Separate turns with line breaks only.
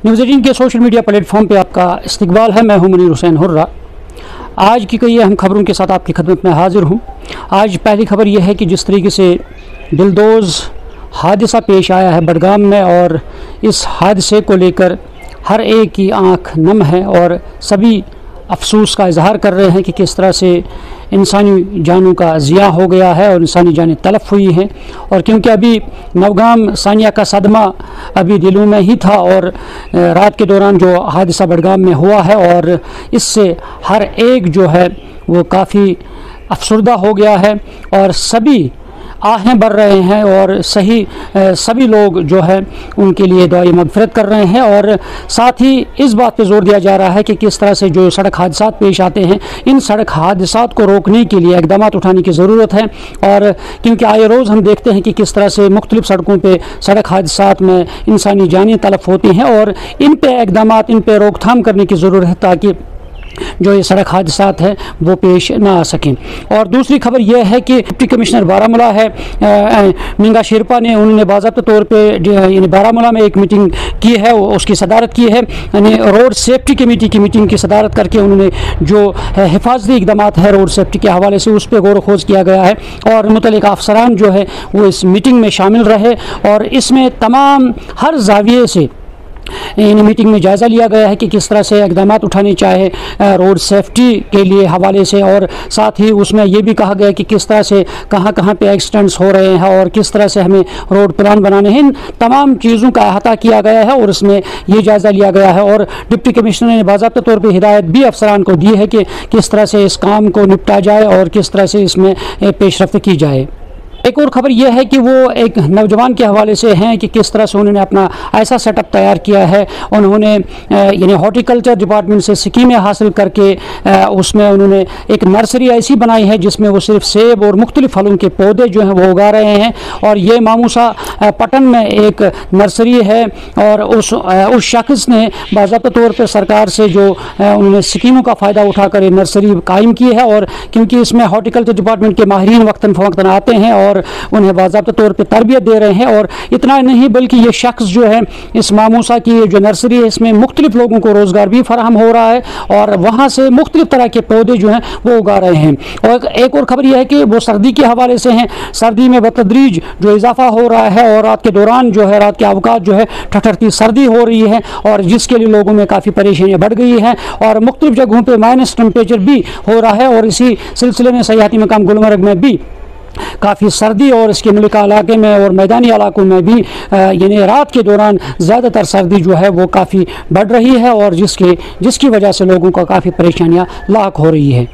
News 18 के social media platform पे आपका इस्तकबाल है। मैं हूं मुनीर हुसैन हुर्रा। आज की कई अहम खबरों के साथ आपकी खिदमत में हाजिर हूं। आज पहली खबर यह है कि जिस तरीके से दिलदोज़ हादसा पेश आया है बडगाम में, और इस हादसे को लेकर हर एक की आंख नम है और सभी अफसोस का इजहार कर रहे हैं कि किस तरह से इंसानी जानों का ज़िया हो गया है और इंसानी जानें तलफ़ हुई हैं। और क्योंकि अभी नवगाम सानिया का सदमा अभी दिलों में ही था और रात के दौरान जो हादसा बडगाम में हुआ है, और इससे हर एक जो है वो काफ़ी अफसरदा हो गया है और सभी आहें भर रहे हैं और सभी लोग जो है उनके लिए दुआई मग़फ़िरत कर रहे हैं। और साथ ही इस बात पे ज़ोर दिया जा रहा है कि किस तरह से जो सड़क हादसा पेश आते हैं, इन सड़क हादसा को रोकने के लिए इक़दाम उठाने की ज़रूरत है। और क्योंकि आए रोज़ हम देखते हैं कि किस तरह से मुख्तलिफ़ सड़कों पर सड़क हादसा में इंसानी जानें तलफ़ होती हैं, और इन पर इक़दाम, इन पर रोकथाम करने की ज़रूरत है ताकि जो ये सड़क हादसात हैं वो पेश ना आ सकें। और दूसरी खबर यह है कि डिप्टी कमिश्नर बारामूला है मिंगा शेरपा ने, उन्होंने बाज़ाब्ता तौर पे यानी बारामूला में एक मीटिंग की है, उसकी सदारत की है। यानी रोड सेफ्टी कमेटी की मीटिंग की सदारत करके उन्होंने जो हिफाजती इक़दाम है रोड सेफ्टी के हवाले से उस पर गौर खोज किया गया है, और मुतल्लिक़ अफसरान जो है वो इस मीटिंग में शामिल रहे। और इसमें तमाम हर ज़ाविये से इन मीटिंग में जायज़ा लिया गया है कि किस तरह से इक़दाम उठाने चाहे रोड सेफ्टी के लिए हवाले से, और साथ ही उसमें यह भी कहा गया कि किस तरह से कहाँ कहाँ पे एक्सीडेंट्स हो रहे हैं और किस तरह से हमें रोड प्लान बनाने हैं। इन तमाम चीज़ों का अहाता किया गया है और इसमें ये जायज़ा लिया गया है। और डिप्टी कमिश्नर ने बाज़ाब्ता तौर पर हिदायत भी अफसरान को दी है कि किस तरह से इस काम को निपटा जाए और किस तरह से इसमें पेशरफ्त की जाए। एक और ख़बर यह है कि वो एक नौजवान के हवाले से हैं कि किस तरह से उन्होंने अपना ऐसा सेटअप तैयार किया है। उन्होंने यानी हॉर्टिकल्चर डिपार्टमेंट से स्कीमें हासिल करके उसमें उन्होंने एक नर्सरी ऐसी बनाई है जिसमें वो सिर्फ सेब और मुख्तलिफ़ फलों के पौधे जो हैं वो उगा रहे हैं। और ये मामूसा पटन में एक नर्सरी है, और उस शख्स ने बाज़ाब्ता तौर पर सरकार से जो उन्होंने स्कीमों का फ़ायदा उठाकर ये नर्सरी कायम की है। और क्योंकि इसमें हॉर्टिकल्चर डिपार्टमेंट के माहिरीन वक्तन फ़वक्तन आते हैं और उन्हें बाज़ाब्ता तौर पे तरबियत दे रहे हैं। और इतना नहीं बल्कि ये शख्स जो है इस मामूसा की जो नर्सरी है इसमें मुख्तलिफ़ लोगों को रोज़गार भी फराहम हो रहा है और वहाँ से मुख्तलिफ़ तरह के पौधे जो हैं वो उगा रहे हैं। और एक और ख़बर यह है कि वो सर्दी के हवाले से हैं। सर्दी में बतदरीज जो इजाफा हो रहा है और रात के दौरान जो है, रात के अवकात जो है ठठरती सर्दी हो रही है, और जिसके लिए लोगों में काफ़ी परेशानियाँ बढ़ गई हैं और मुख्तलिफ़ जगहों पर माइनस टेम्परेचर भी हो रहा है। और इसी सिलसिले में सयाहती मकाम गुलमर्ग में भी काफ़ी सर्दी और इसके मुल्का इलाके में और मैदानी इलाकों में भी यानी रात के दौरान ज़्यादातर सर्दी जो है वो काफ़ी बढ़ रही है और जिसकी वजह से लोगों को काफ़ी परेशानियाँ लाक हो रही है।